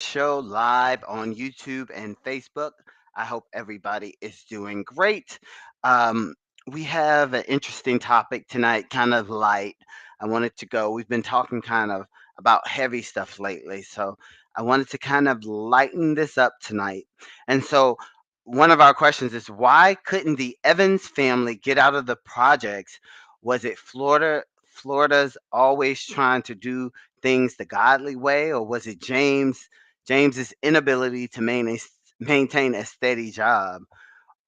Show live on YouTube and Facebook. I hope everybody is doing great. Um, we have an interesting topic tonight, kind of light. I wanted to go. We've been talking kind of about heavy stuff lately, so I wanted to kind of lighten this up tonight. And so, one of our questions is why couldn't the Evans family get out of the projects? Was it Florida's always trying to do things the godly way, or was it James's inability to maintain a steady job?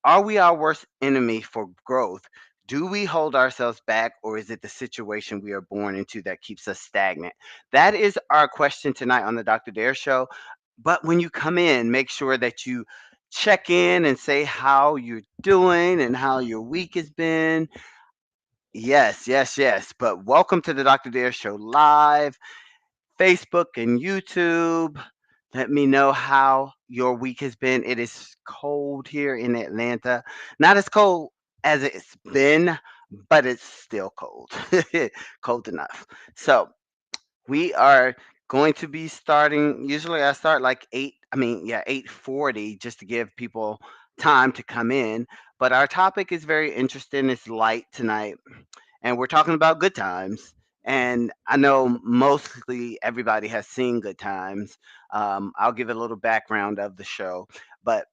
Are we our worst enemy for growth? Do we hold ourselves back, or is it the situation we are born into that keeps us stagnant? That is our question tonight on the Dr. Dare Show. But when you come in, make sure that you check in and say how you're doing and how your week has been. Yes, yes, yes. But welcome to the Dr. Dare Show live. Facebook and YouTube. Let me know how your week has been. It is cold here in Atlanta. Not as cold as it's been, but it's still cold. Cold enough. So we are going to be starting. Usually I start like 8:40 just to give people time to come in. But our topic is very interesting. It's light tonight and we're talking about Good Times. And I know mostly everybody has seen Good Times. I'll give a little background of the show, but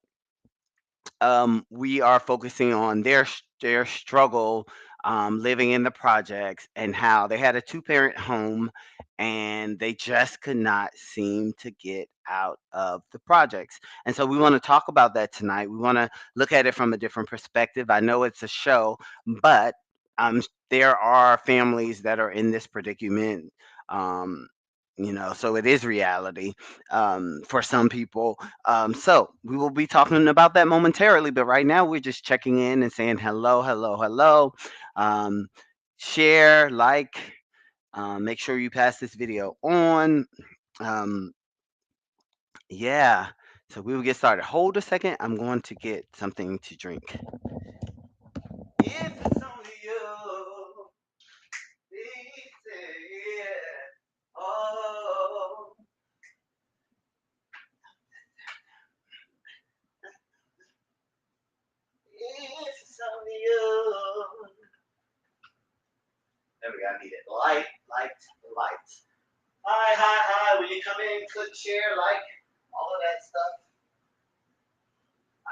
we are focusing on their struggle living in the projects and how they had a two-parent home and they just could not seem to get out of the projects. And so we want to talk about that tonight. We want to look at it from a different perspective. I know it's a show, but there are families that are in this predicament. Um, so it is reality for some people. So we will be talking about that momentarily, but right now we're just checking in and saying hello, hello, hello. Um, Share, like, make sure you pass this video on. Um, yeah. So we will get started. Hold a second. I'm going to get something to drink. If it's only you, please say it. Oh, if it's only you. There we go. I need it. Light, light, light. Hi, hi, hi. When you come in, click share, like, all of that stuff.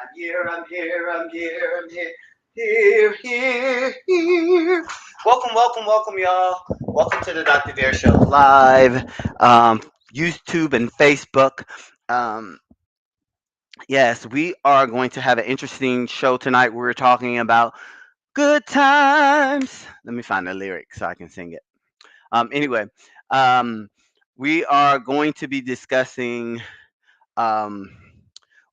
I'm here, I'm here, I'm here, I'm here. Here, here, here. Welcome, welcome, welcome, y'all. Welcome to the Dr. Dare Show live, YouTube and Facebook. Um, yes, we are going to have an interesting show tonight. We're talking about good times. Let me find the lyric so I can sing it. Anyway, um, we are going to be discussing um,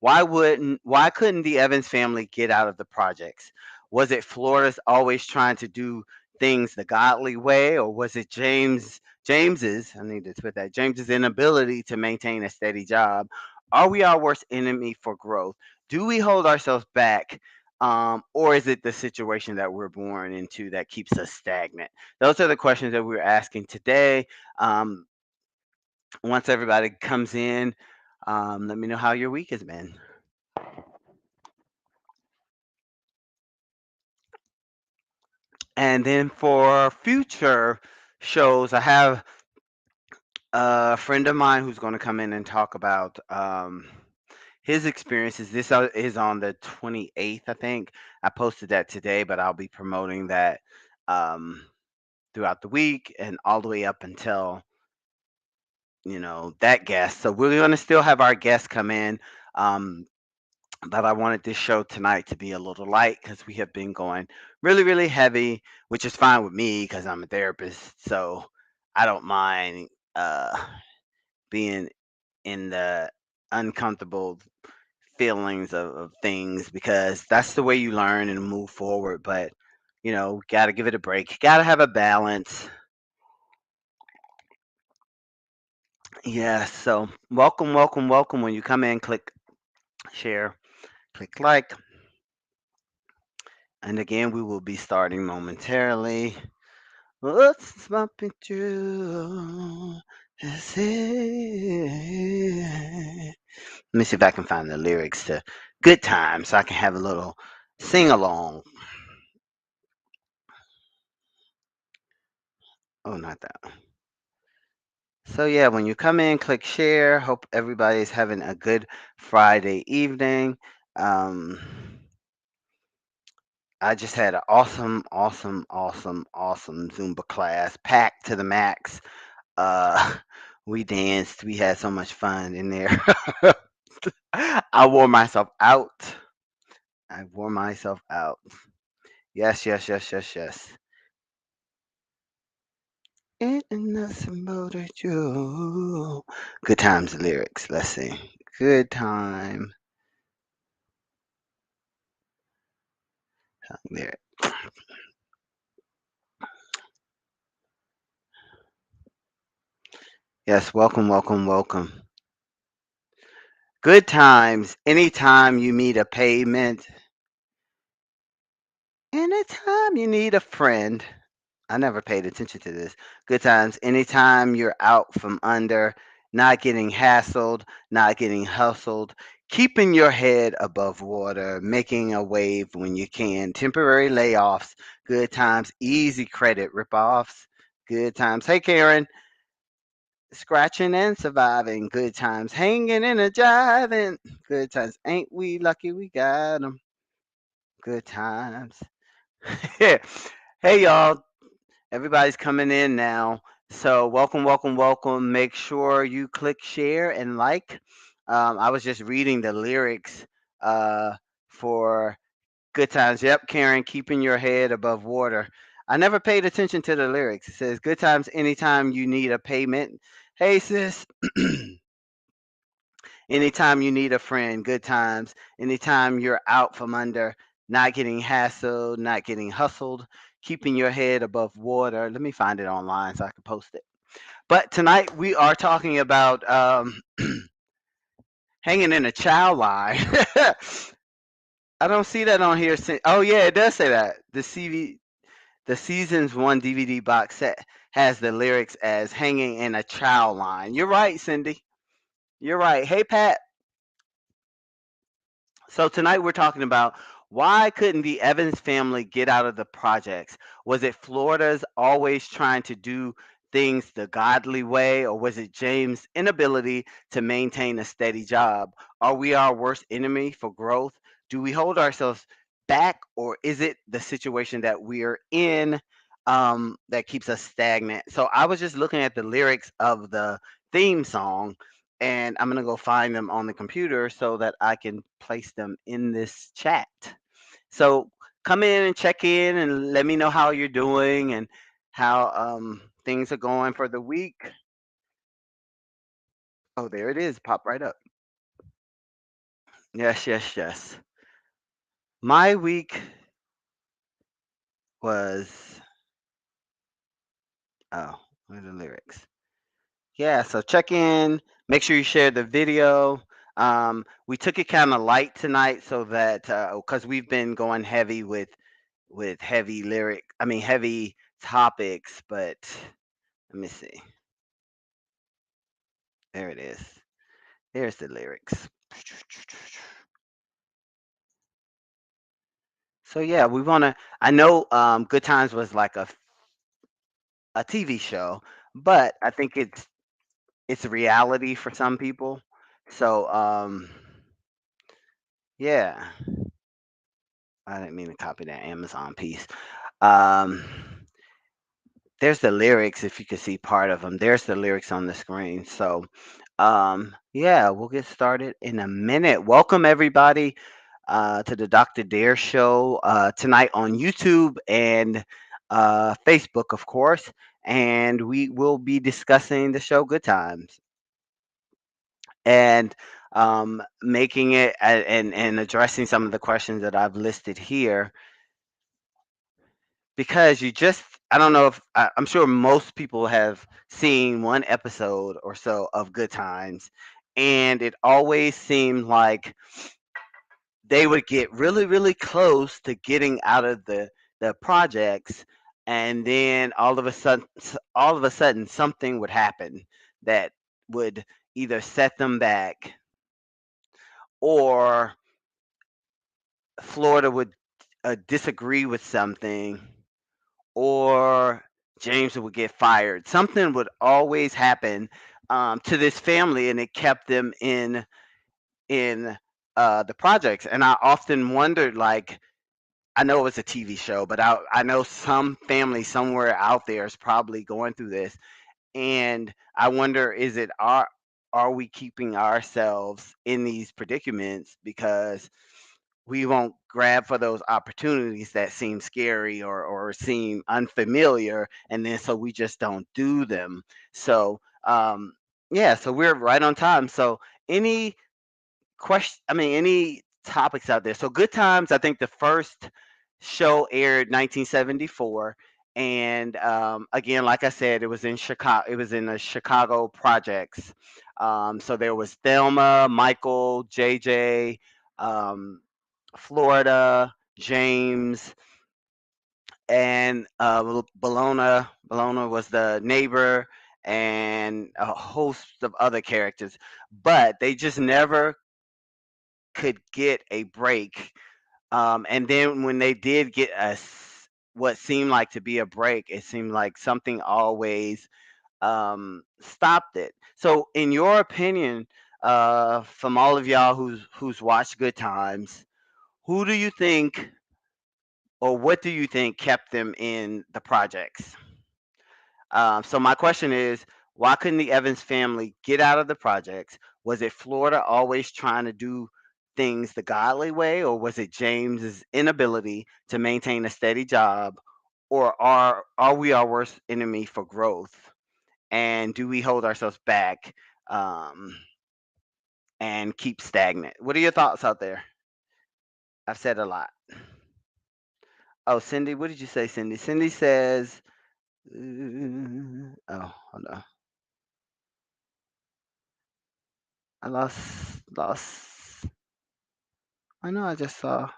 why couldn't the Evans family get out of the projects? Was it Florida's always trying to do things the godly way, or was it James's? I need to put that James's inability to maintain a steady job. Are we our worst enemy for growth? Do we hold ourselves back? Or is it the situation that we're born into that keeps us stagnant? Those are the questions that we're asking today. Um, Once everybody comes in, let me know how your week has been. And then for future shows, I have a friend of mine who's going to come in and talk about his experiences. This is on the 28th, I think. I posted that today, but I'll be promoting that um, throughout the week and all the way up until that guest. So we're going to still have our guests come in. Um, but I wanted this show tonight to be a little light because we have been going really, really heavy, which is fine with me because I'm a therapist. So I don't mind being in the uncomfortable feelings of things because that's the way you learn and move forward. But, got to give it a break, got to have a balance. Yeah. So welcome, welcome, welcome. When you come in, click share, click like. And again, we will be starting momentarily. What's bumping through? That's it. Let me see if I can find the lyrics to Good Times so I can have a little sing along. Oh, not that one. So, yeah, when you come in, click share. Hope everybody's having a good Friday evening. Um, I just had an awesome, awesome, awesome, awesome Zumba class, packed to the max. Uh, we danced. We had so much fun in there. I wore myself out. I wore myself out. Yes, yes, yes, yes, yes. Ain't nothing but a you. Good times lyrics. Let's see. Good time lyric. Yes, welcome, welcome, welcome. Good times. Anytime you meet a pavement, anytime you need a friend. I never paid attention to this. Good times. Anytime you're out from under, not getting hassled, not getting hustled, keeping your head above water, making a wave when you can, temporary layoffs, good times, easy credit ripoffs, good times. Hey, Karen, scratching and surviving, good times, hanging and a jiving, good times. Ain't we lucky we got 'em? Good times. Hey, y'all. Everybody's coming in now. So welcome, welcome, welcome. Make sure you click share and like. I was just reading the lyrics uh, for Good Times. Yep, Karen, keeping your head above water. I never paid attention to the lyrics. It says Good Times anytime you need a payment. Hey sis, anytime you need a friend, good times. Anytime you're out from under, not getting hassled, not getting hustled, keeping your head above water. Let me find it online so I can post it. But tonight we are talking about hanging in a child line. I don't see that on here. Oh yeah, it does say that. The seasons one DVD box set has the lyrics as hanging in a child line. You're right, Cindy. You're right. Hey Pat, so tonight we're talking about why couldn't the Evans family get out of the projects? Was it Florida's always trying to do things the godly way, or was it James' inability to maintain a steady job? Are we our worst enemy for growth? Do we hold ourselves back, or is it the situation that we're in that keeps us stagnant? So I was just looking at the lyrics of the theme song, and I'm gonna go find them on the computer so that I can place them in this chat. So come in and check in and let me know how you're doing and how things are going for the week. Oh, there it is. Pop right up. Yes, yes, yes. My week was oh, where are the lyrics? Yeah, so check in. Make sure you share the video. We took it kind of light tonight so that because we've been going heavy with heavy lyric, I mean heavy topics, but let me see. There it is. There's the lyrics. So yeah, we want to. I know Good Times was like a TV show, but I think it's a reality for some people. So yeah, I didn't mean to copy that Amazon piece. Um, there's the lyrics if you can see part of them. There's the lyrics on the screen. So yeah, we'll get started in a minute. Welcome everybody to the Dr. Dare Show tonight on YouTube and Facebook, of course. And we will be discussing the show Good Times and making it and addressing some of the questions that I've listed here because you just I don't know if I'm sure most people have seen one episode or so of Good Times, and it always seemed like they would get really really close to getting out of the projects, and then all of a sudden something would happen. that would either set them back, or Florida would disagree with something, or James would get fired. Something would always happen to this family, and it kept them in the projects. And I often wondered, like, I know it was a TV show, but I know some family somewhere out there is probably going through this, and I wonder, is it are we keeping ourselves in these predicaments because we won't grab for those opportunities that seem scary or seem unfamiliar, and then so we just don't do them. So yeah, so we're right on time. So any any topics out there? So Good Times, I think the first show aired 1974, and again, like I said, it was in Chicago. It was in the Chicago projects. So there was Thelma, Michael, JJ, um, Florida, James, and Bologna. Bologna was the neighbor, and a host of other characters, but they just never could get a break. And then when they did get what seemed like to be a break, it seemed like something always stopped it. So, in your opinion, from all of y'all who's watched Good Times, who do you think, or what do you think kept them in the projects? So my question is, why couldn't the Evans family get out of the projects? Was it Florida always trying to do things the godly way, or was it James's inability to maintain a steady job, or are we our worst enemy for growth? And do we hold ourselves back um, and keep stagnant? What are your thoughts out there? I've said a lot. Oh, Cindy, what did you say, Cindy? Cindy says, oh, hold on. I lost. I know I just saw.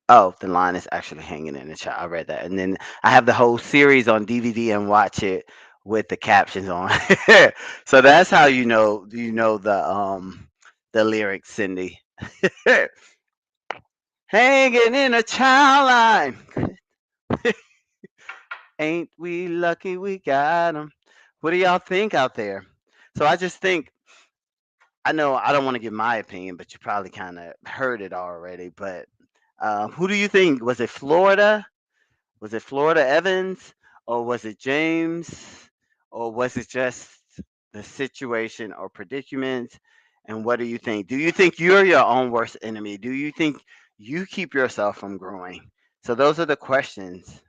Oh, the line is actually hanging in the chat. I read that, and then I have the whole series on DVD and watch it with the captions on. So that's how you know the lyrics, Cindy. Hanging in a child line. Ain't we lucky we got 'em? What do y'all think out there? So I just think, I know I don't want to give my opinion, but you probably kind of heard it already. But who do you think? Was it Florida? Was it Florida Evans? Or was it James? Or was it just the situation or predicament? And what do you think? Do you think you're your own worst enemy? Do you think you keep yourself from growing? So those are the questions.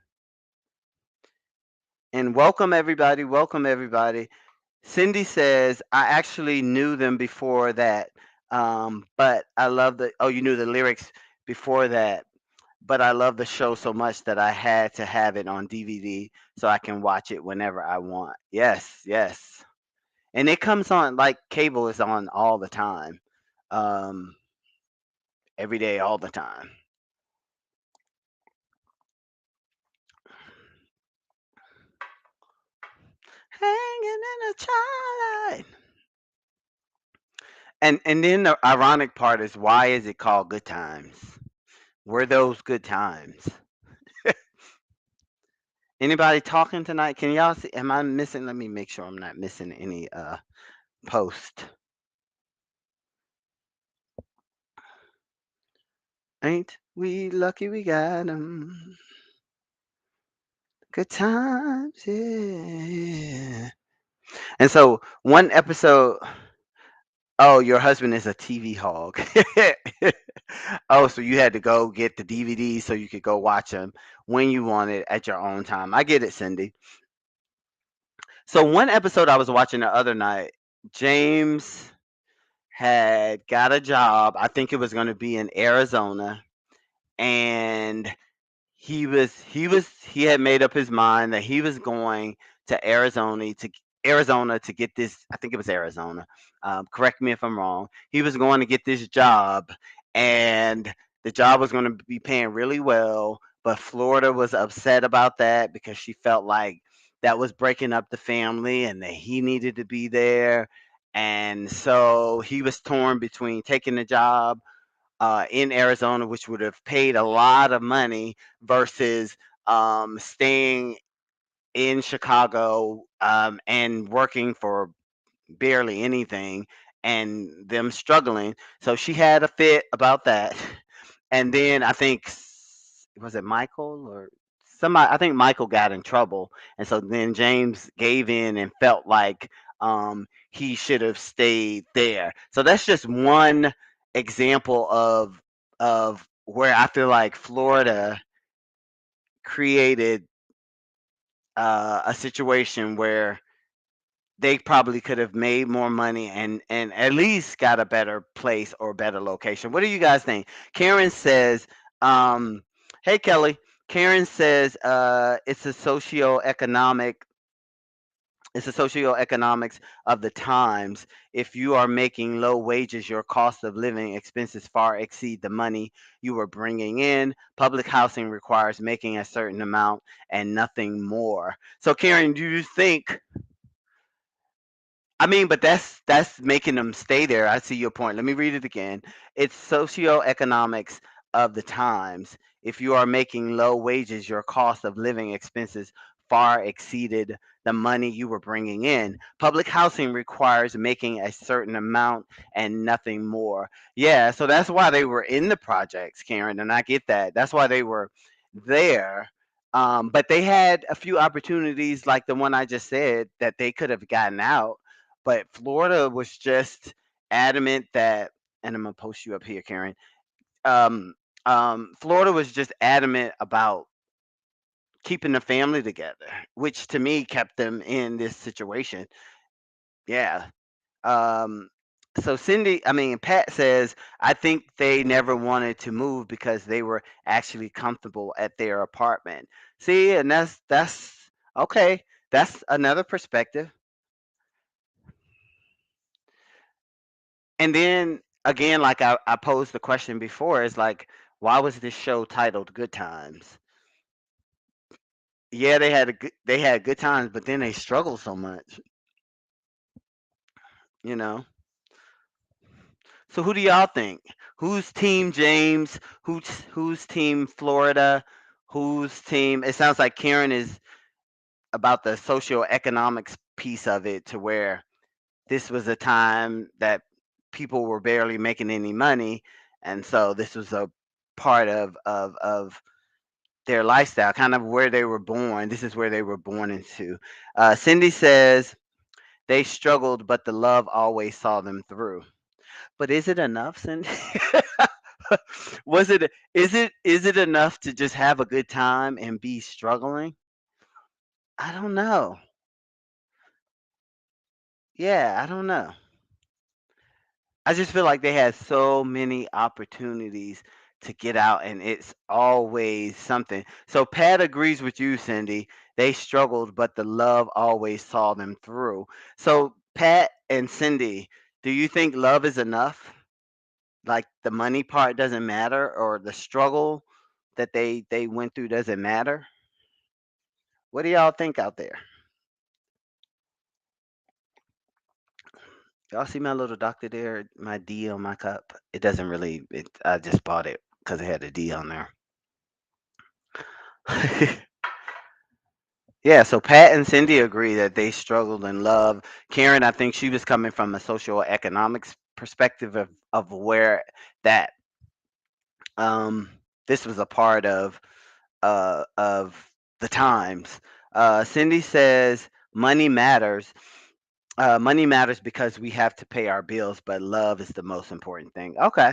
And welcome everybody. Welcome everybody. Cindy says, I actually knew them before that. But I love oh, you knew the lyrics before that. But I love the show so much that I had to have it on DVD so I can watch it whenever I want. Yes, yes. And it comes on, like cable is on all the time. Um, every day, all the time. Hanging in a twilight. And then the ironic part is, why is it called Good Times? Were those good times? Anybody talking tonight? Can y'all see? Am I missing? Let me make sure I'm not missing any post. Ain't we lucky we got 'em? Good times, yeah. And so one episode. Oh, your husband is a TV hog. Oh, so you had to go get the DVD so you could go watch them when you wanted at your own time. I get it, Cindy. So one episode I was watching the other night, James had got a job. I think it was going to be in Arizona, and he had made up his mind that he was going to Arizona to get this. I think it was Arizona. Correct me if I'm wrong. He was going to get this job, and the job was going to be paying really well. But Florida was upset about that because she felt like that was breaking up the family and that he needed to be there. And so he was torn between taking the job in Arizona, which would have paid a lot of money, versus staying in Chicago and working for barely anything and them struggling. So she had a fit about that. And then I think was it Michael or somebody? I think Michael got in trouble, and so then James gave in and felt like he should have stayed there. So that's just one example of where I feel like Florida created a situation where they probably could have made more money and at least got a better place or better location. What do you guys think? Karen says, "Hey Kelly." Karen says, It's a socioeconomics of the times. If you are making low wages, your cost of living expenses far exceed the money you are bringing in. Public housing requires making a certain amount and nothing more. So, Karen, do you think I mean, but that's making them stay there. I see your point. Let me read it again. It's socioeconomics of the times. If you are making low wages, your cost of living expenses far exceeded the money you were bringing in. Public housing requires making a certain amount and nothing more. Yeah, so that's why they were in the projects, Karen, and I get that. That's why they were there. But they had a few opportunities like the one I just said that they could have gotten out, but Florida was just adamant that, and I'm gonna post you up here, Karen. Um, Florida was just adamant about keeping the family together, which to me kept them in this situation. Yeah. Um, so Pat says, I think they never wanted to move because they were actually comfortable at their apartment. See, and that's okay. That's another perspective. And then again, like I posed the question before, is like, why was this show titled Good Times? Yeah, they had good times, but then they struggled so much, you know. So who do y'all think? Who's team James? Who's team Florida? Who's team? It sounds like Karen is about the socioeconomics piece of it, to where this was a time that people were barely making any money, and so this was a part of their lifestyle, kind of where they were born. This is where they were born into. Cindy says they struggled, but the love always saw them through. But is it enough, Cindy? Was it? Is it enough to just have a good time and be struggling? I don't know. Yeah, I don't know. I just feel like they had so many opportunities to get out, and it's always something. So Pat agrees with you, Cindy. They struggled, but the love always saw them through. So Pat and Cindy, do you think love is enough? Like the money part doesn't matter, or the struggle that they went through doesn't matter? What do y'all think out there? Y'all see my little doctor there, my D on my cup? It doesn't really. I just bought it because it had a D on there. Yeah, so Pat and Cindy agree that they struggled in love. Karen, I think she was coming from a social economics perspective of where that um this was a part of the times. Cindy says money matters because we have to pay our bills, but love is the most important thing. Okay.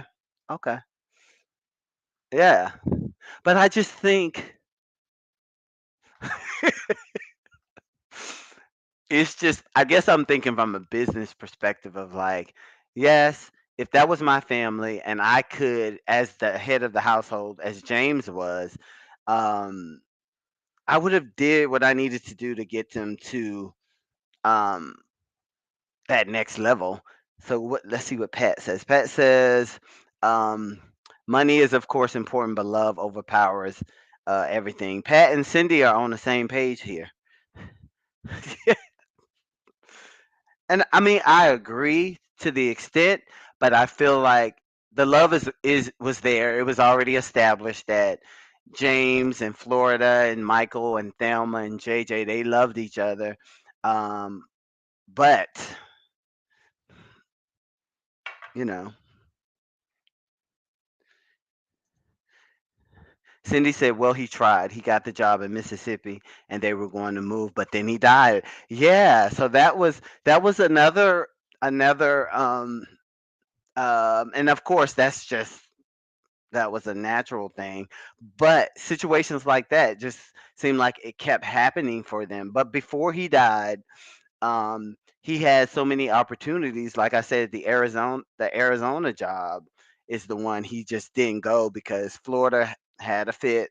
Okay. Yeah. But I just think it's just, I guess I'm thinking from a business perspective of like, yes, if that was my family and I could, as the head of the household, as James was, um, I would have did what I needed to do to get them to um that next level. So let's see what Pat says. Pat says, um, money is of course important, but love overpowers everything. Pat and Cindy are on the same page here. And I mean, I agree to the extent, but I feel like the love is was there. It was already established that James and Florida and Michael and Thelma and JJ, they loved each other. Um, but you know, Cindy said, "Well, he tried. He got the job in Mississippi, and they were going to move, but then he died." Yeah, so that was another and of course that was a natural thing. But situations like that just seemed like it kept happening for them. But before he died, he had so many opportunities. Like I said, the Arizona job is the one he just didn't go because Florida had a fit.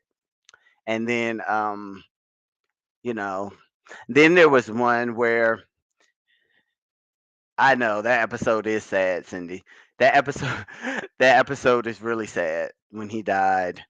And then you know, then there was one where I know that episode is sad, Cindy. That episode that episode is really sad when he died.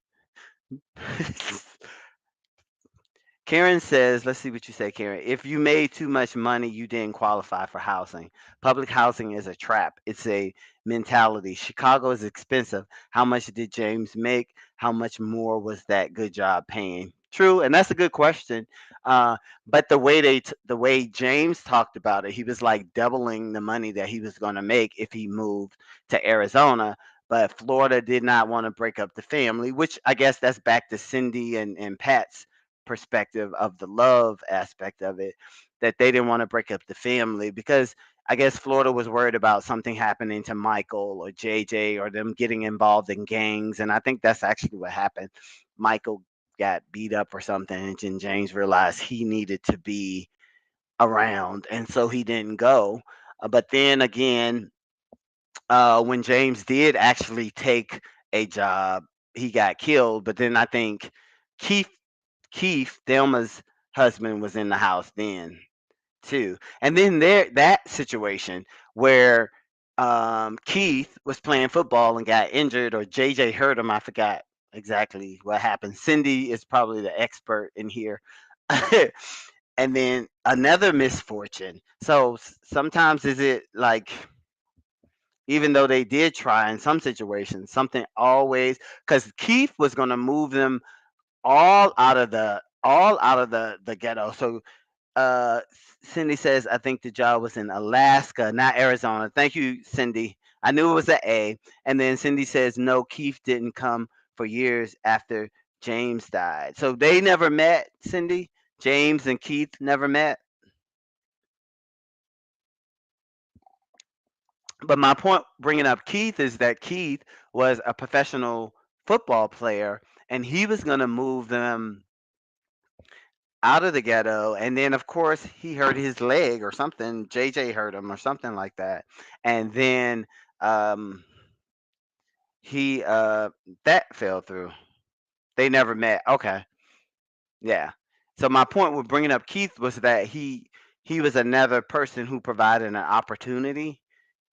Karen says, let's see what you say, Karen. If you made too much money, you didn't qualify for housing. Public housing is a trap. It's a mentality. Chicago is expensive. How much did James make? How much more was that good job paying? True, and that's a good question. Uh, but the way James talked about it, he was like doubling the money that he was going to make if he moved to Arizona. But Florida did not want to break up the family, which I guess that's back to Cindy and Pat's perspective of the love aspect of it, that they didn't want to break up the family because I guess Florida was worried about something happening to Michael or JJ or them getting involved in gangs. And I think that's actually what happened. Michael got beat up or something, and then James realized he needed to be around, and so he didn't go. But then again, when James did actually take a job, he got killed. But then I think Keith Keith, Thelma's husband, was in the house then too. And then there that situation where Keith was playing football and got injured, or JJ hurt him. I forgot exactly what happened. Cindy is probably the expert in here. And then another misfortune. So sometimes is it like even though they did try in some situations, something always because Keith was going to move them all out of the ghetto. So Cindy says, I think the job was in Alaska, not Arizona. Thank you, Cindy. I knew it was an A. And then Cindy says, no, Keith didn't come for years after James died. So they never met, Cindy. James and Keith never met. But my point bringing up Keith is that Keith was a professional football player and he was going to move them out of the ghetto, and then of course he hurt his leg or something. JJ hurt him or something like that, and then um, he that fell through. They never met. Okay, yeah. So my point with bringing up Keith was that he was another person who provided an opportunity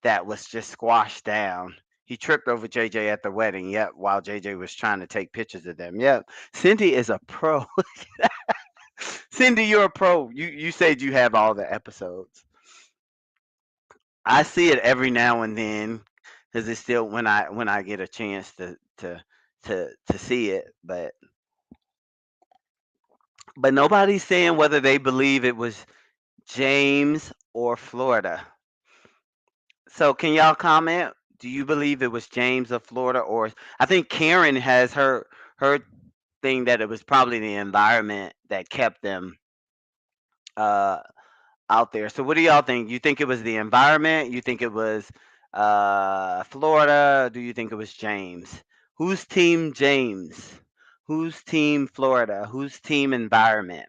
that was just squashed down. He tripped over JJ at the wedding. Yep, while JJ was trying to take pictures of them. Yep, Cindy is a pro. Cindy, you're a pro. You said you have all the episodes. I see it every now and then because it's still when I get a chance to see it, but nobody's saying whether they believe it was James or Florida. So can y'all comment? Do you believe it was James or Florida, or I think Karen has her thing that it was probably the environment that kept them uh out there. So what do y'all think? You think it was the environment? You think it was Florida? Do you think it was James? Who's team James? Who's team Florida? Who's team environment?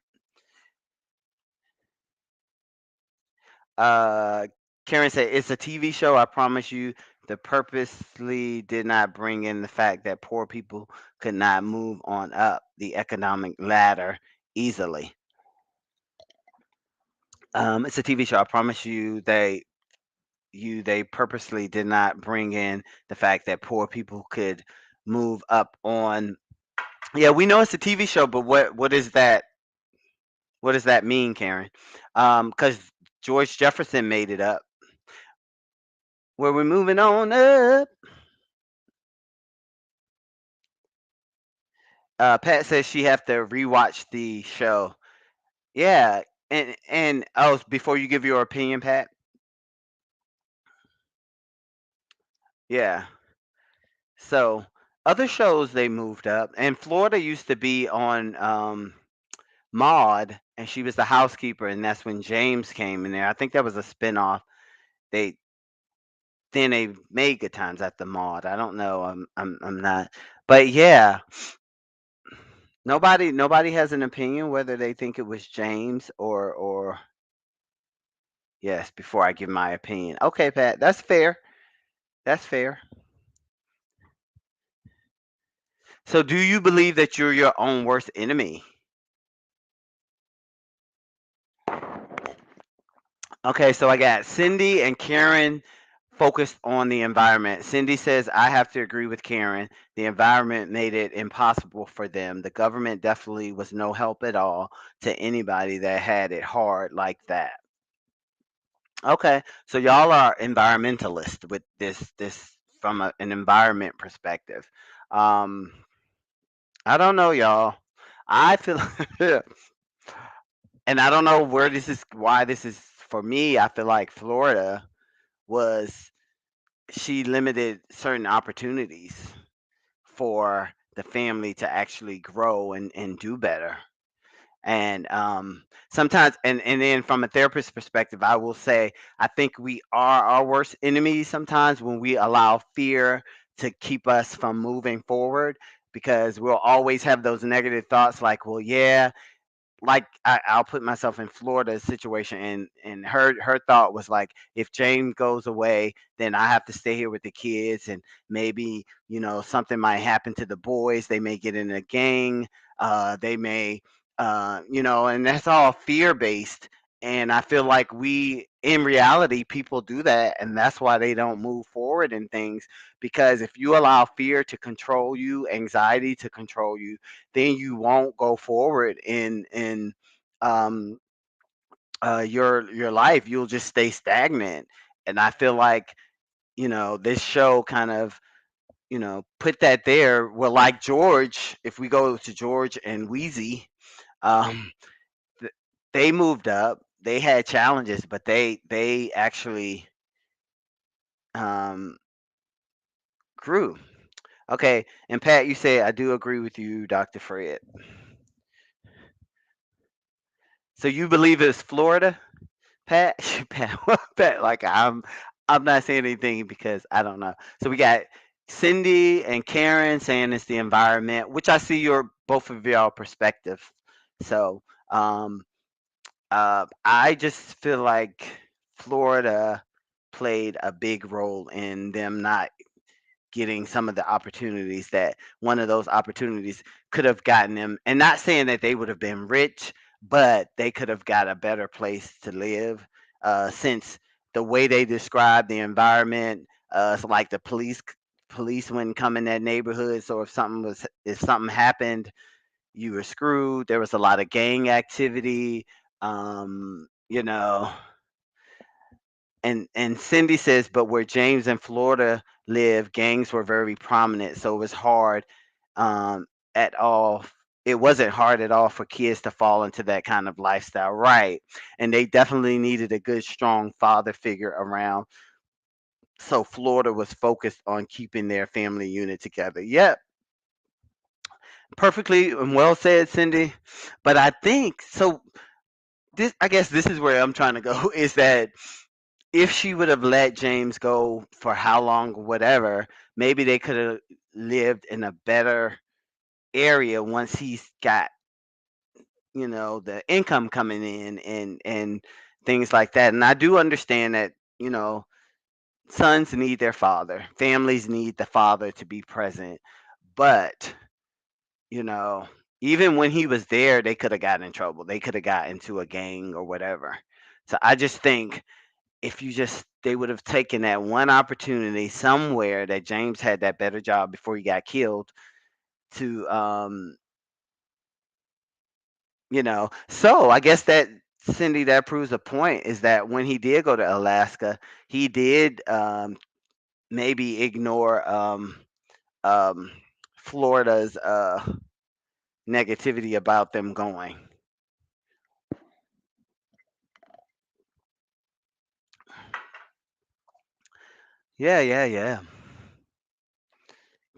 Uh, Karen said it's a TV show. I promise you, the purposely did not bring in the fact that poor people could not move on up the economic ladder easily. It's a TV show. I promise you, they purposely did not bring in the fact that poor people could move up on. Yeah, we know it's a TV show, but what does that mean, Karen? Because George Jefferson made it up. Where we're moving on up. Pat says she have to rewatch the show. Yeah, and oh, before you give your opinion, Pat. Yeah. So other shows they moved up, and Florida used to be on Maud, and she was the housekeeper, and that's when James came in there. I think that was a spinoff. They then they made Good Times at the Maud. I don't know. I'm not, but yeah, nobody has an opinion whether they think it was James or yes. Before I give my opinion, okay, Pat, that's fair. That's fair. So, do you believe that you're your own worst enemy? Okay, so I got Cindy and Karen focused on the environment. Cindy says, I have to agree with Karen. The environment made it impossible for them. The government definitely was no help at all to anybody that had it hard like that. Okay, so y'all are environmentalists with this from an environment perspective. Um, I don't know, y'all. I feel, and I don't know where this is, why this is for me. I feel like Florida was she limited certain opportunities for the family to actually grow and do better. And sometimes, and then from a therapist perspective, I will say I think we are our worst enemies sometimes when we allow fear to keep us from moving forward because we'll always have those negative thoughts like, well, yeah, like I'll put myself in Florida's situation, and her thought was like, if James goes away, then I have to stay here with the kids, and maybe something might happen to the boys. They may get in a gang. They may, and that's all fear based. And I feel like in reality, people do that, and that's why they don't move forward in things. Because if you allow fear to control you, anxiety to control you, then you won't go forward in um your life. You'll just stay stagnant. And I feel like this show kind of put that there. Well, like George, if we go to George and Wheezy, um th- they moved up. They had challenges, but they actually um grew. Okay, and Pat, you say I do agree with you, Dr. Fred. So you believe it's Florida? Pat, Pat, Pat, like I'm not saying anything because I don't know. So we got Cindy and Karen saying it's the environment, which I see your both of y'all perspective. So um, I just feel like Florida played a big role in them not getting some of the opportunities that one of those opportunities could have gotten them. And not saying that they would have been rich, but they could have got a better place to live. Since the way they describe the environment, so like the police wouldn't come in that neighborhood. So if something happened, you were screwed. There was a lot of gang activity. Um, you know, and Cindy says, but where James and Florida live, gangs were very prominent, so it was hard um, at all. It wasn't hard at all for kids to fall into that kind of lifestyle, right? And they definitely needed a good, strong father figure around. So Florida was focused on keeping their family unit together. Yep, perfectly and well said, Cindy. But I think so. This, I guess, this is where I'm trying to go. Is that if she would have let James go for how long, whatever, maybe they could have lived in a better area once he's got, the income coming in and things like that. And I do understand that, sons need their father, families need the father to be present. But, you know, even when he was there, they could have gotten in trouble. They could have got into a gang or whatever. So I just think if they would have taken that one opportunity somewhere that James had that better job before he got killed to so I guess that Cindy, that proves a point is that when he did go to Alaska, he did maybe ignore um, Florida's negativity about them going. Yeah, yeah, yeah.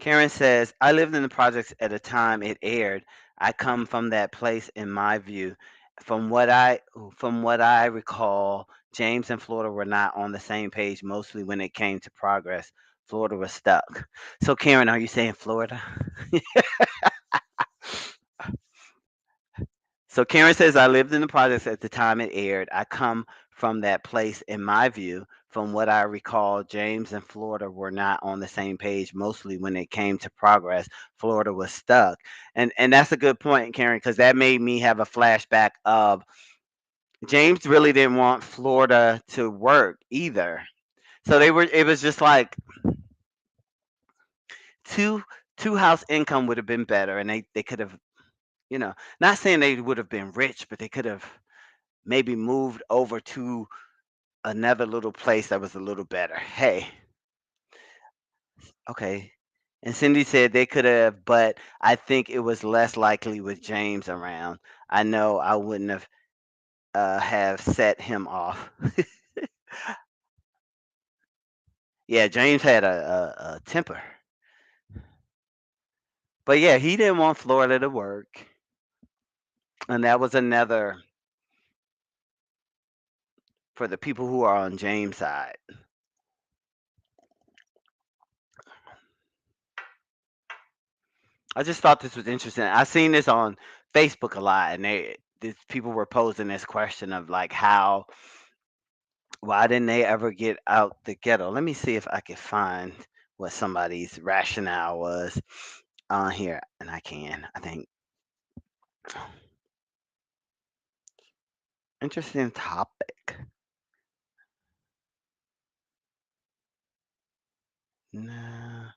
Karen says, I lived in the projects at the time it aired. I come from that place in my view. From what I from what I recall, James and Florida were not on the same page mostly when it came to progress. Florida was stuck. So Karen, are you saying Florida? So Karen says, I lived in the projects at the time it aired. I come from that place in my view. From what I recall, James and Florida were not on the same page mostly when it came to progress. Florida was stuck. And that's a good point, Karen, because that made me have a flashback of James really didn't want Florida to work either. So they were it was just like two two house income would have been better and they could have, not saying they would have been rich, but they could have maybe moved over to another little place that was a little better. Hey, okay. And Cindy said they could have, but I think it was less likely with James around. I know I wouldn't have set him off. Yeah, James had a temper, but yeah, he didn't want Florida to work, and that was another for the people who are on James' side. I just thought this was interesting. I seen this on Facebook a lot, and these people were posing this question of like how why didn't they ever get out the ghetto? Let me see if I can find what somebody's rationale was on here, and I can. I think interesting topic. No.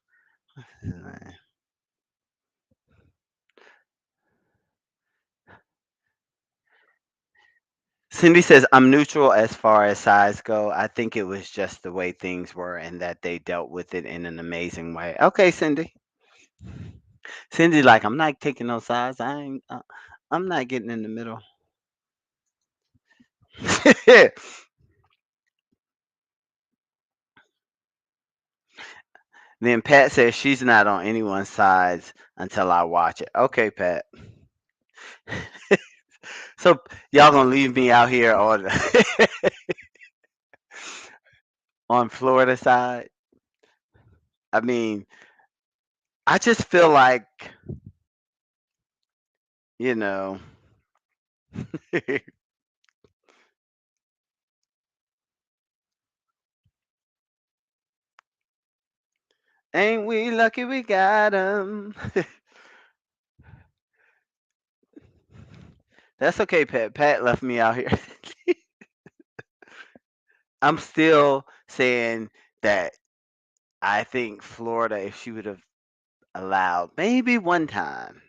Cindy says, I'm neutral as far as size go. I think it was just the way things were and that they dealt with it in an amazing way. Okay, Cindy. Cindy, like, I'm not taking no sides. I'm not getting in the middle. Then Pat says she's not on anyone's sides until I watch it. Okay, Pat. So y'all gonna leave me out here on on Florida side? I mean, I just feel like, you know, ain't we lucky we got 'em? That's okay, Pat. Pat left me out here. I'm still saying that I think Florida, if she would have allowed maybe one time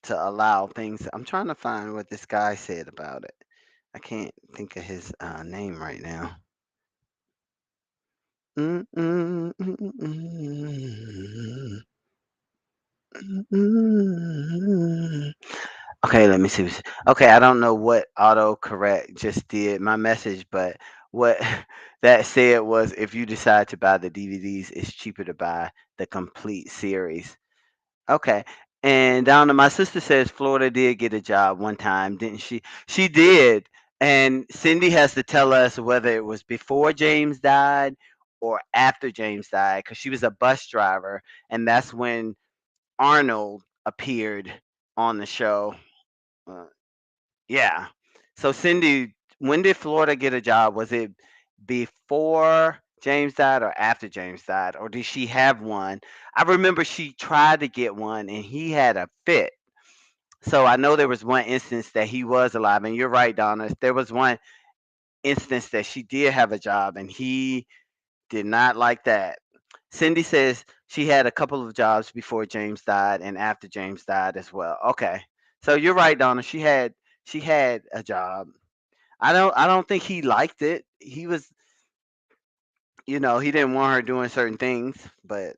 to allow things, I'm trying to find what this guy said about it. I can't think of his name right now. Mm, mm, mm, mm, mm, mm. Okay, let me see. Okay, I don't know what autocorrect just did my message, but what that said was if you decide to buy the DVDs, it's cheaper to buy the complete series. Okay. And Donna, my sister says Florida did get a job one time, didn't she? She did. And Cindy has to tell us whether it was before James died or after James died, because she was a bus driver, and that's when Arnold appeared on the show. Uh, yeah. So Cindy, when did Florida get a job? Was it before James died or after James died? Or did she have one? I remember she tried to get one and he had a fit. So I know there was one instance that he was alive. And you're right, Donna. There was one instance that she did have a job and he did not like that. Cindy says she had a couple of jobs before James died and after James died as well. Okay. So you're right, Donna. She had a job. I don't think he liked it. He was, he didn't want her doing certain things, but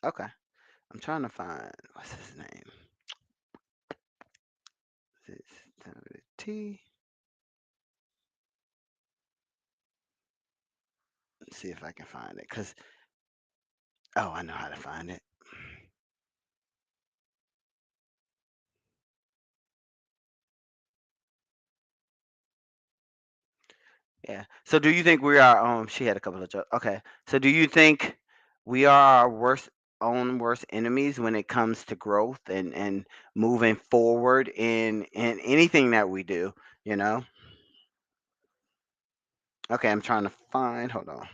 okay. I'm trying to find what's his name. T. Let's see if I can find it. Cause oh, I know how to find it. Yeah. So do you think we are? She had a couple of jokes. Okay. So do you think we are our worst enemies when it comes to growth and moving forward in anything that we do? You know. Okay. I'm trying to find. Hold on.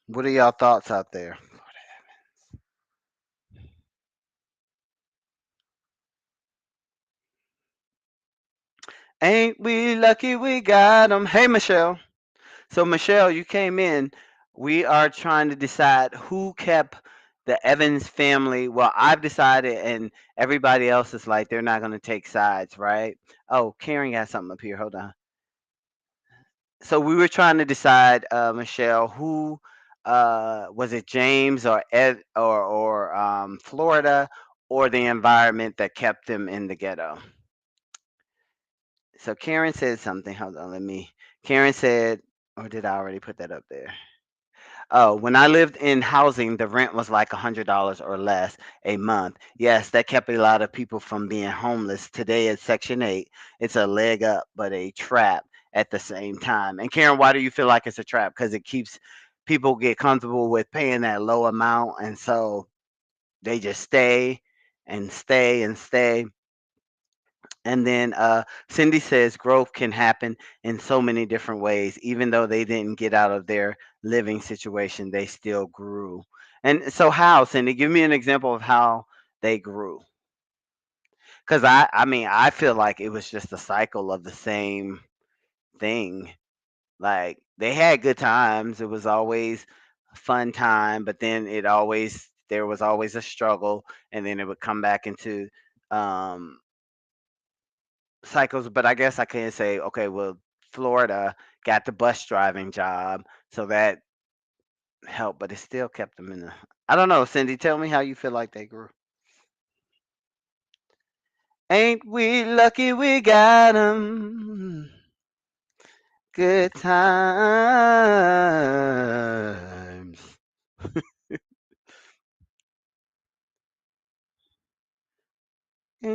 What are y'all thoughts out there? Ain't we lucky we got 'em? Hey, Michelle. So, Michelle, you came in. We are trying to decide who kept the Evans family. Well, I've decided, and everybody else is like they're not going to take sides, right? Oh, Karen got something up here. Hold on. So, we were trying to decide, Michelle, who was it, James or Florida, or the environment that kept them in the ghetto? So, Karen said something. Hold on, let me. Karen said, or did I already put that up there? Oh, when I lived in housing, the rent was like $100 or less a month. Yes, that kept a lot of people from being homeless. Today at Section 8, it's a leg up, but a trap at the same time. And Karen, why do you feel like it's a trap? Because it keeps people get comfortable with paying that low amount. And so they just stay and stay and stay. And then Cindy says growth can happen in so many different ways. Even though they didn't get out of their living situation, they still grew. And so, how, Cindy? Give me an example of how they grew. Because I mean, I feel like it was just a cycle of the same thing. Like they had good times. It was always a fun time, but then there was always a struggle, and then it would come back into um, cycles, but I guess I can say, okay, well, Florida got the bus driving job, so that helped, but it still kept them in the. I don't know, Cindy. Tell me how you feel like they grew. Ain't we lucky we got 'em? Good times. Yeah,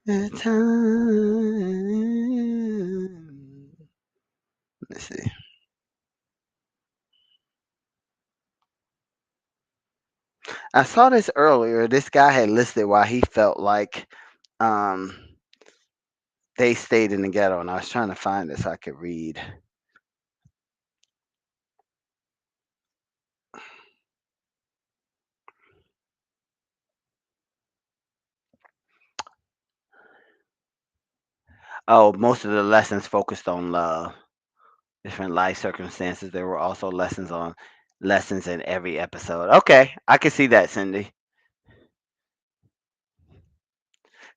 good time. Let's see. I saw this earlier. This guy had listed why he felt like um, they stayed in the ghetto, and I was trying to find it so I could read. Oh, most of the lessons focused on love, different life circumstances. There were also lessons in every episode. Okay, I can see that, Cindy.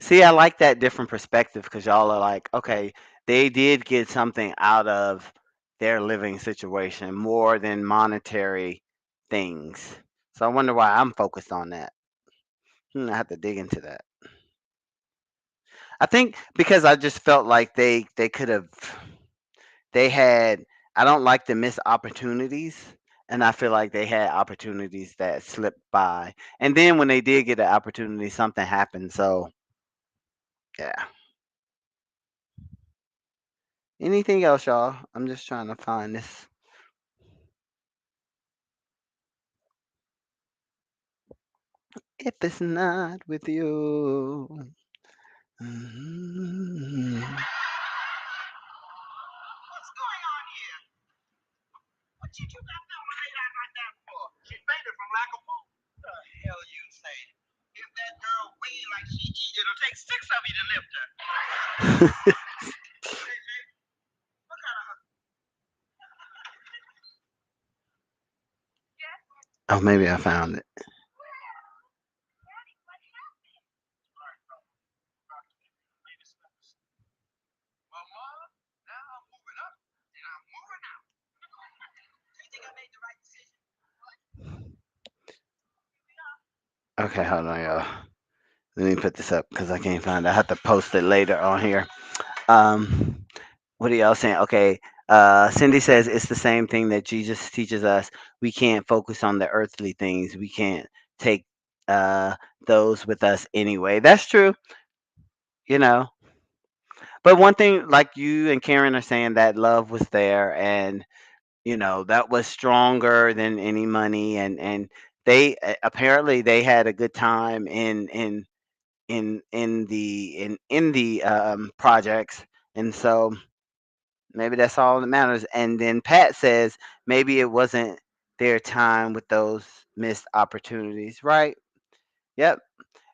See, I like that different perspective because y'all are like, okay, they did get something out of their living situation more than monetary things. So I wonder why I'm focused on that. I have to dig into that. I think because I just felt like they could have they had I don't like to miss opportunities, and I feel like they had opportunities that slipped by. And then when they did get an opportunity, something happened. So yeah. Anything else, y'all? I'm just trying to find this. If it's not with you. Mhm. Oh, maybe I found it. Okay, hold on, y'all. Let me put this up because I can't find it. I have to post it later on here. Um, what are y'all saying? Okay. Cindy says it's the same thing that Jesus teaches us. We can't focus on the earthly things. We can't take uh, those with us anyway. That's true, you know. But one thing, like you and Karen are saying, that love was there, and that was stronger than any money, and they apparently they had a good time in the projects, and so maybe that's all that matters. And then Pat says maybe it wasn't their time with those missed opportunities, right? Yep.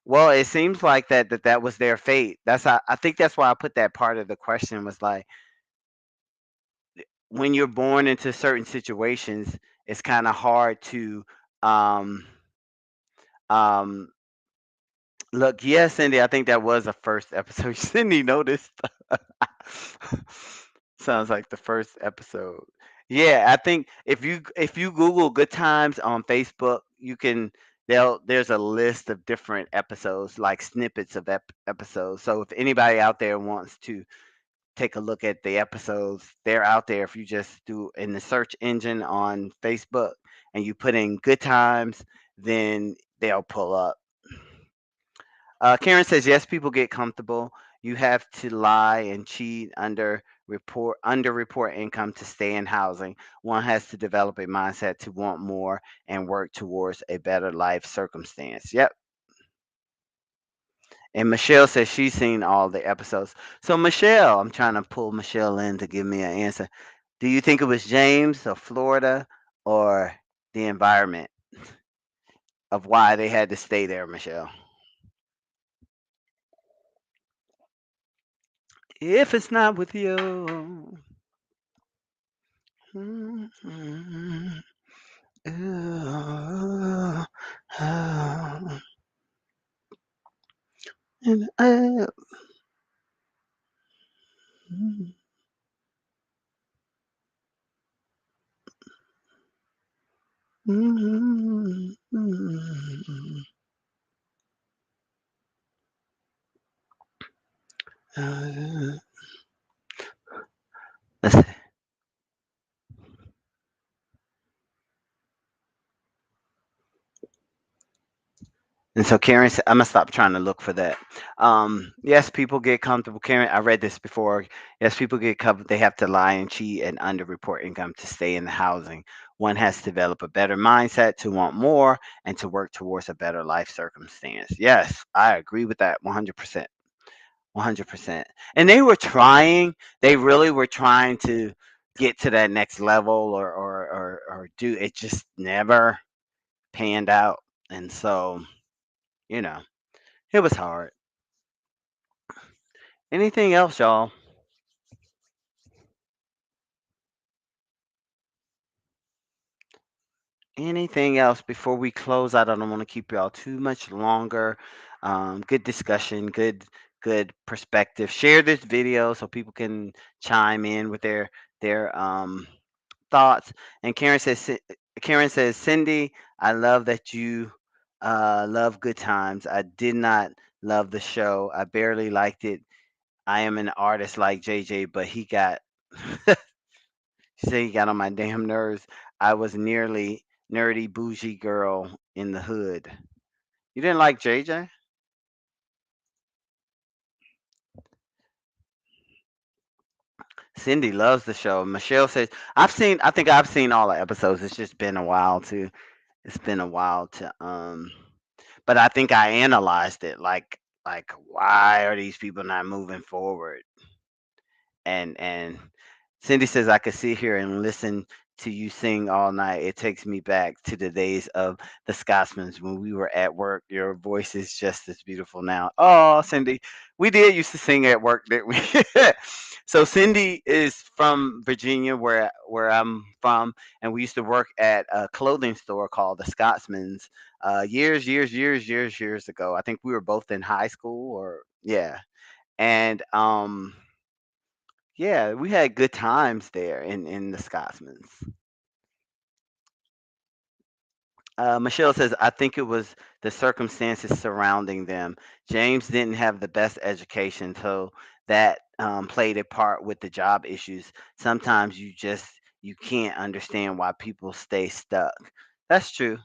Well, it seems like that was their fate. I think that's why I put that part of the question was like, when you're born into certain situations, it's kind of hard to um um look. Yeah, Cindy, I think that was the first episode. Cindy noticed. Sounds like the first episode. Yeah, I think if you Google Good Times on Facebook, there's a list of different episodes, like snippets of episodes. So if anybody out there wants to take a look at the episodes, they're out there. If you just do in the search engine on Facebook and you put in Good Times, then they'll pull up. Karen says, yes, people get comfortable. You have to lie and cheat under report income to stay in housing. One has to develop a mindset to want more and work towards a better life circumstance. Yep. And Michelle says she's seen all the episodes. So Michelle, I'm trying to pull Michelle in to give me an answer. Do you think it was James or Florida or the environment of why they had to stay there, Michelle? If it's not with you. Mhm. Uh, uh, and I- Let's see. And so Karen said, I'm gonna stop trying to look for that. Yes, people get comfortable. Karen, I read this before. Yes, people get comfortable. They have to lie and cheat and underreport income to stay in the housing. One has to develop a better mindset to want more and to work towards a better life circumstance. Yes, I agree with that 100%. 100%. And they were trying. They really were trying to get to that next level or do it. Just never panned out. And so, you know. It was hard. Anything else, y'all? Anything else before we close out? I don't want to keep y'all too much longer. Good discussion, good perspective. Share this video so people can chime in with their thoughts. And Karen says, Cindy, I love that you love Good Times. I did not love the show. I barely liked it. I am an artist like JJ, but he got She said he got on my damn nerves. I was nearly nerdy bougie girl in the hood. You didn't like JJ? Cindy loves the show. Michelle says I think I've seen all the episodes. It's just been a while to but I think I analyzed it like, why are these people not moving forward? And Cindy says, I could sit here and listen to you sing all night. It takes me back to the days of the Scotsmans when we were at work. Your voice is just as beautiful now. Oh, Cindy, we did used to sing at work, didn't we? So Cindy is from Virginia, where I'm from, and we used to work at a clothing store called the Scotsmans. Years ago. I think we were both in high school, or yeah, and yeah, we had good times there in the Scotsmans. Michelle says, I think it was the circumstances surrounding them. James didn't have the best education, so that played a part with the job issues. Sometimes you can't understand why people stay stuck. That's true.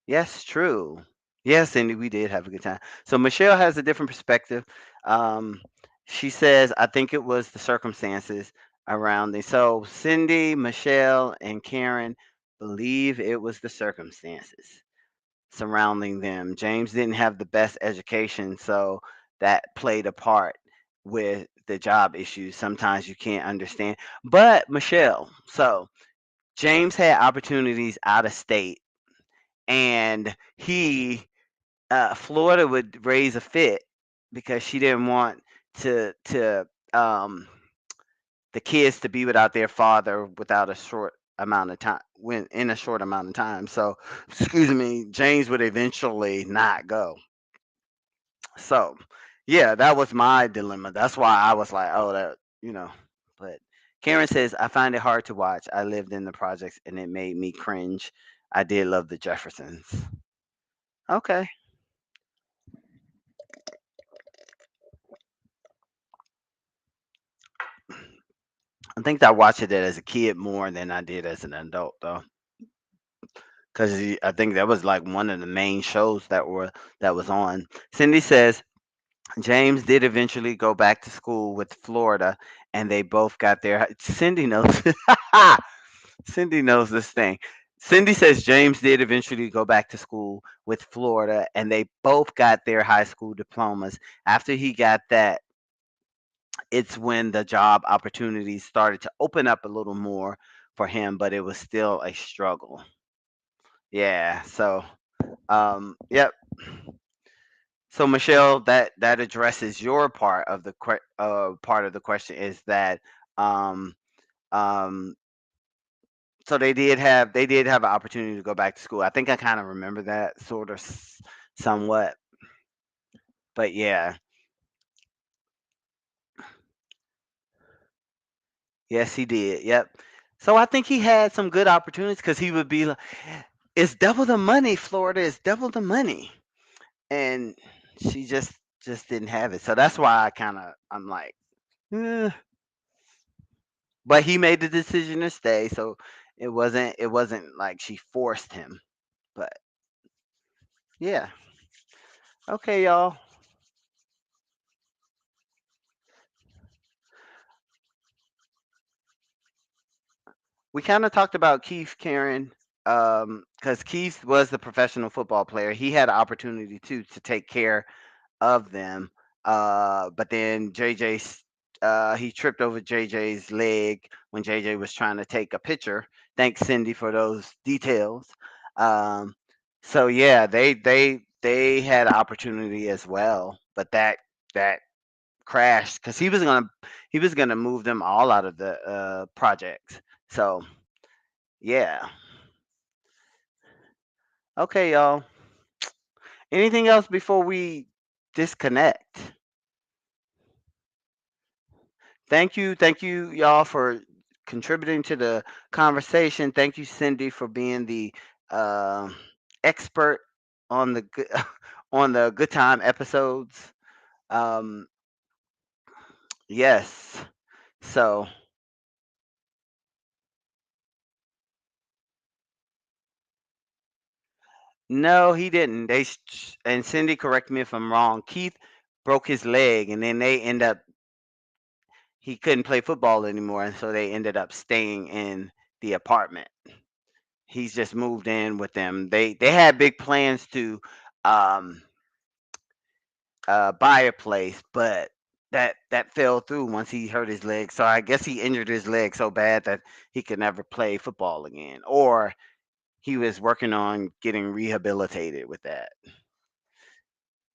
Yes, true. Yes, Cindy, we did have a good time. So Michelle has a different perspective. Um, she says, I think it was the circumstances around it. So Cindy, Michelle, and Karen believe it was the circumstances surrounding them. James didn't have the best education, so that played a part with the job issues. Sometimes you can't understand. But Michelle, so James had opportunities out of state, and he Florida would raise a fit because she didn't want to the kids to be without their father without a short amount of time when in a short amount of time. So, excuse me, James would eventually not go. So, yeah, that was my dilemma. That's why I was like, oh, that But Karen says I find it hard to watch. I lived in the projects and it made me cringe. I did love the Jeffersons. Okay. I think I watched it as a kid more than I did as an adult, though, because I think that was like one of the main shows that was on. Cindy says James did eventually go back to school with Florida, and they both got their. Cindy knows. Cindy knows this thing. Cindy says James did eventually go back to school with Florida, and they both got their high school diplomas. After he got that, it's when the job opportunities started to open up a little more for him, but it was still a struggle. Yeah. So, yep. So Michelle, that addresses your part of the question is that um, um, so they did have an opportunity to go back to school. I think I kind of remember that sort of somewhat, but yeah, yes, he did. Yep. So I think he had some good opportunities because he would be like, "It's double the money, Florida. It's double the money," and she just didn't have it. So that's why I'm like, eh. But he made the decision to stay, so it wasn't like she forced him. But yeah, okay, y'all. We kind of talked about Keith, Karen, because Keith was the professional football player. He had an opportunity too to take care of them. But then he tripped over JJ's leg when JJ was trying to take a picture. Thanks, Cindy, for those details. Um, so yeah, they had an opportunity as well, but that crashed because he was gonna move them all out of the projects. So yeah, okay, y'all. Anything else before we disconnect? Thank you, y'all, for contributing to the conversation. Thank you, Cindy, for being the uh, expert on the good on the good time episodes. Um, yes. So no, he didn't. And Cindy, correct me if I'm wrong. Keith broke his leg, and then they end up he couldn't play football anymore, and so they ended up staying in the apartment. He's just moved in with them. They had big plans to um buy a place, but that fell through once he hurt his leg. So I guess he injured his leg so bad that he could never play football again, or he was working on getting rehabilitated with that.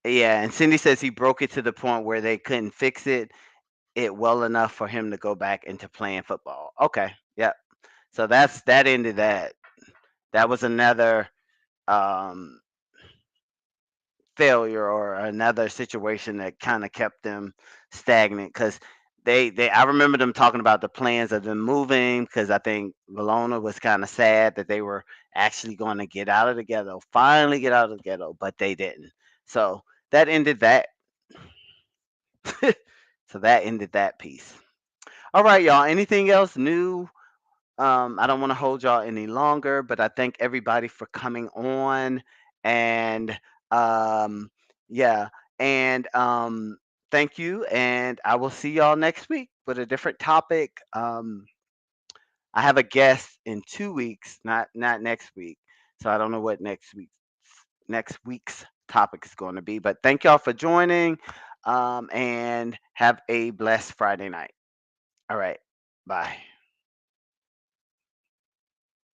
Yeah, and Cindy says he broke it to the point where they couldn't fix it well enough for him to go back into playing football. Okay, yep. So that ended that. That was another um failure or another situation that kind of kept them stagnant because they I remember them talking about the plans of them moving because I think Valona was kind of sad that they were actually going to get out of the ghetto, finally get out of the ghetto, but they didn't. So that ended that. So that ended that piece. All right, y'all. Anything else new? I don't want to hold y'all any longer, but I thank everybody for coming on. And um, yeah, and thank you. And I will see y'all next week with a different topic. I have a guest in 2 weeks, not next week. So I don't know what next week's topic is going to be. But thank y'all for joining. And have a blessed Friday night. All right. Bye.